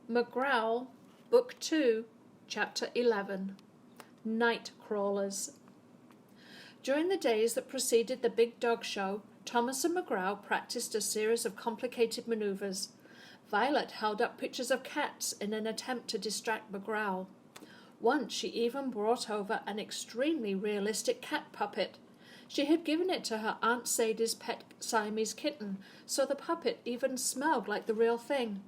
McGrowl, Book 2, Chapter 11, Night Crawlers. During the days that preceded the big dog show, Thomas and McGrowl practiced a series of complicated maneuvers. Violet held up pictures of cats in an attempt to distract McGrowl. Once she even brought over an extremely realistic cat puppet. She had given it to her Aunt Sadie's pet Siamese kitten, so the puppet even smelled like the real thing.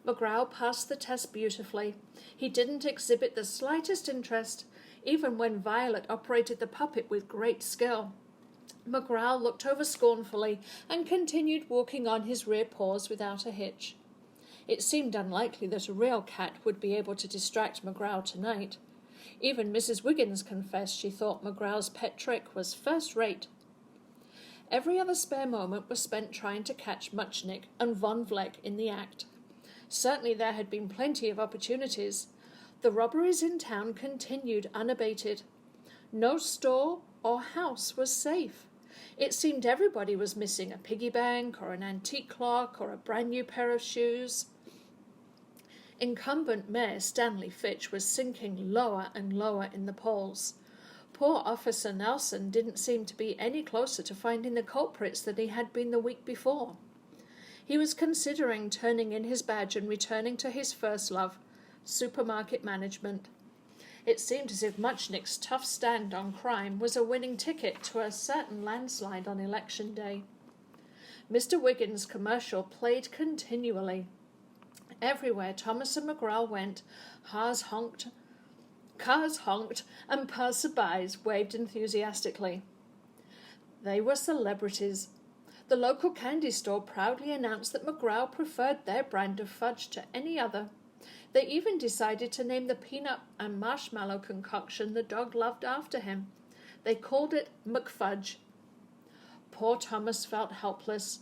McGrowl passed the test beautifully. He didn't exhibit the slightest interest, even when Violet operated the puppet with great skill. McGrowl looked over scornfully and continued walking on his rear paws without a hitch. It seemed unlikely that a real cat would be able to distract McGrowl tonight. Even Mrs. Wiggins confessed she thought McGrowl's pet trick was first-rate. Every other spare moment was spent trying to catch Muchnick and Von Vleck in the act. Certainly there had been plenty of opportunities. The robberies in town continued unabated. No store or house was safe. It seemed everybody was missing a piggy bank or an antique clock or a brand new pair of shoes. Incumbent Mayor Stanley Fitch was sinking lower and lower in the polls. Poor Officer Nelson didn't seem to be any closer to finding the culprits than he had been the week before. He was considering turning in his badge and returning to his first love, supermarket management. It seemed as if Muchnick's tough stand on crime was a winning ticket to a certain landslide on election day. Mr. Wiggins' commercial played continually. Everywhere Thomas and McGrowl went, cars honked, and passers-by waved enthusiastically. They were celebrities. The local candy store proudly announced that McGrowl preferred their brand of fudge to any other. They even decided to name the peanut and marshmallow concoction the dog loved after him. They called it McFudge. Poor Thomas felt helpless.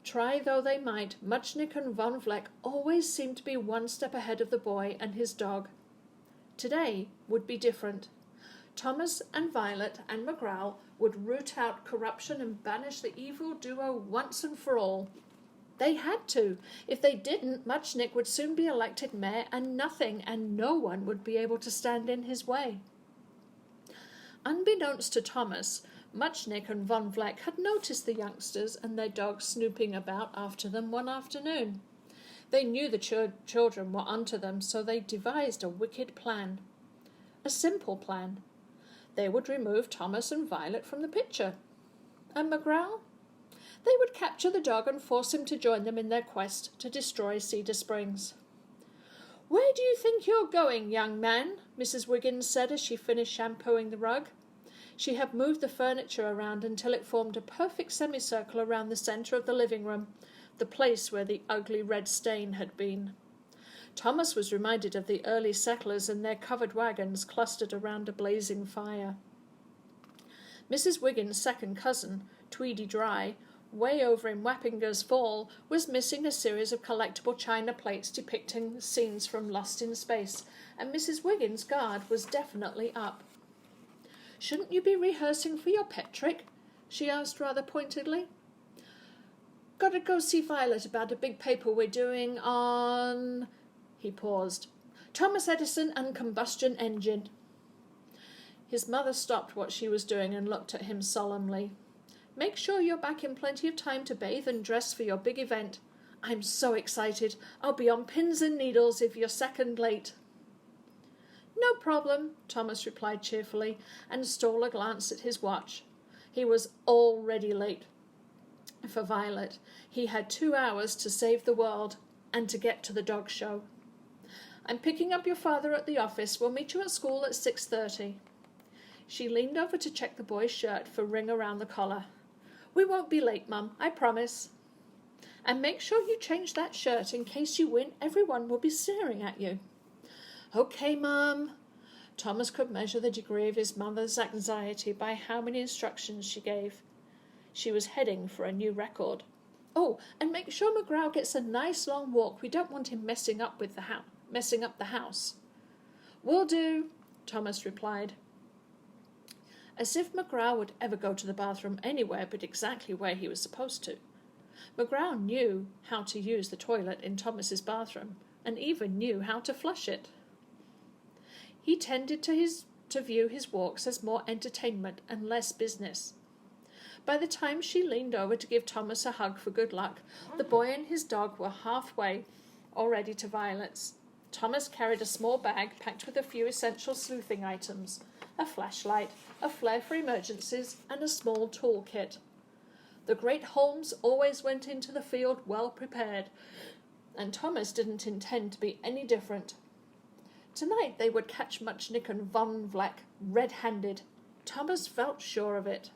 Try though they might, Muchnick and Von Vleck always seemed to be one step ahead of the boy and his dog. Today would be different. Thomas and Violet and McGrowl would root out corruption and banish the evil duo once and for all. They had to. If they didn't, Muchnick would soon be elected mayor and nothing and no one would be able to stand in his way. Unbeknownst to Thomas, Muchnick and Von Vleck had noticed the youngsters and their dog snooping about after them one afternoon. They knew the children were onto them, so they devised a wicked plan. A simple plan. They would remove Thomas and Violet from the picture. And McGrowl? They would capture the dog and force him to join them in their quest to destroy Cedar Springs. "Where do you think you're going, young man?" Mrs. Wiggins said as she finished shampooing the rug. She had moved the furniture around until it formed a perfect semicircle around the centre of the living room, the place where the ugly red stain had been. Thomas was reminded of the early settlers and their covered wagons clustered around a blazing fire. Mrs. Wiggins' second cousin, Tweedy Dry, way over in Wappinger's Fall, was missing a series of collectible china plates depicting scenes from Lost in Space, and Mrs. Wiggins' guard was definitely up. "Shouldn't you be rehearsing for your pet trick?" she asked rather pointedly. "Gotta go see Violet about a big paper we're doing on..." He paused. "Thomas Edison and combustion engine." His mother stopped what she was doing and looked at him solemnly. "Make sure you're back in plenty of time to bathe and dress for your big event. I'm so excited. I'll be on pins and needles if you're second late." "No problem," Thomas replied cheerfully, and stole a glance at his watch. He was already late. For Violet, he had 2 hours to save the world and to get to the dog show. "I'm picking up your father at the office. We'll meet you at school at 6:30. She leaned over to check the boy's shirt for ring around the collar. "We won't be late, Mum, I promise. And make sure you change that shirt. In case you win, everyone will be staring at you." "Okay, Mum." Thomas could measure the degree of his mother's anxiety by how many instructions she gave. She was heading for a new record. "Oh, and make sure McGrowl gets a nice long walk. We don't want him messing up the house." "Will do," Thomas replied. As if McGrowl would ever go to the bathroom anywhere but exactly where he was supposed to. McGrowl knew how to use the toilet in Thomas's bathroom, and even knew how to flush it. He tended to view his walks as more entertainment and less business. By the time she leaned over to give Thomas a hug for good luck, the boy and his dog were halfway already to Violet's. Thomas carried a small bag packed with a few essential sleuthing items, a flashlight, a flare for emergencies, and a small toolkit. The great Holmes always went into the field well prepared, and Thomas didn't intend to be any different. Tonight they would catch Muchnick and Von Vleck red-handed. Thomas felt sure of it.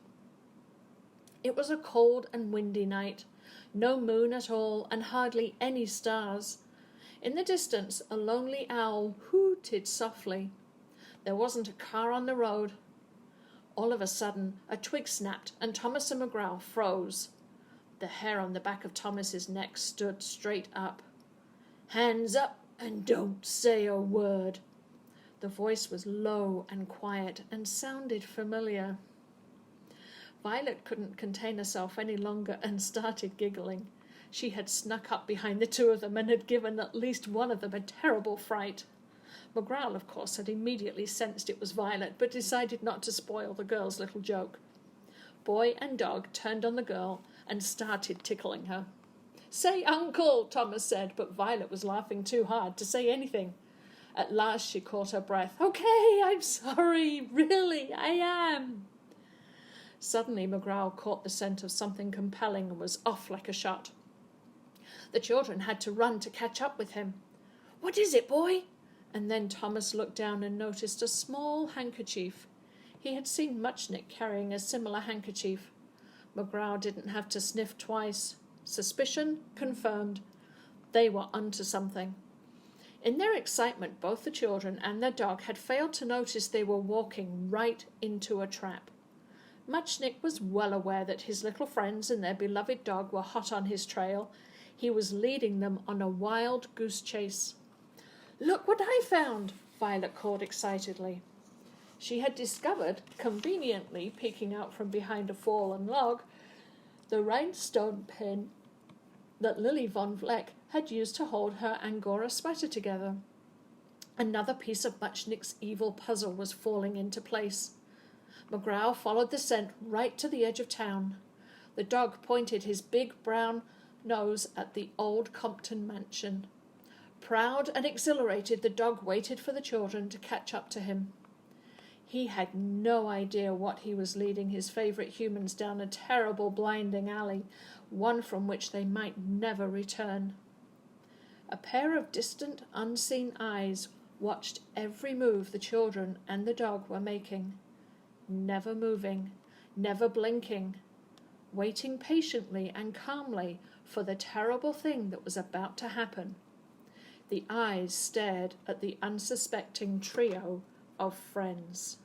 It was a cold and windy night, no moon at all, and hardly any stars. In the distance, a lonely owl hooted softly. There wasn't a car on the road. All of a sudden, a twig snapped, and Thomas and McGrowl froze. The hair on the back of Thomas's neck stood straight up. "Hands up, and don't say a word." The voice was low and quiet, and sounded familiar. Violet couldn't contain herself any longer and started giggling. She had snuck up behind the two of them and had given at least one of them a terrible fright. McGrowl, of course, had immediately sensed it was Violet, but decided not to spoil the girl's little joke. Boy and dog turned on the girl and started tickling her. "Say uncle," Thomas said, but Violet was laughing too hard to say anything. At last she caught her breath. "Okay, I'm sorry, really, I am." Suddenly McGrowl caught the scent of something compelling and was off like a shot. The children had to run to catch up with him. "What is it, boy?" And then Thomas looked down and noticed a small handkerchief. He had seen Muchnick carrying a similar handkerchief. McGrowl didn't have to sniff twice. Suspicion confirmed. They were onto something. In their excitement, both the children and their dog had failed to notice they were walking right into a trap. Muchnick was well aware that his little friends and their beloved dog were hot on his trail. He was leading them on a wild goose chase. "Look what I found!" Violet called excitedly. She had discovered, conveniently peeking out from behind a fallen log, the rhinestone pin that Lily Von Vleck had used to hold her Angora sweater together. Another piece of Muchnick's evil puzzle was falling into place. McGrowl followed the scent right to the edge of town. The dog pointed his big brown nose at the old Compton mansion. Proud and exhilarated, the dog waited for the children to catch up to him. He had no idea what he was leading his favourite humans down a terrible, blinding alley, one from which they might never return. A pair of distant, unseen eyes watched every move the children and the dog were making, never moving, never blinking, waiting patiently and calmly for the terrible thing that was about to happen. The eyes stared at the unsuspecting trio of friends.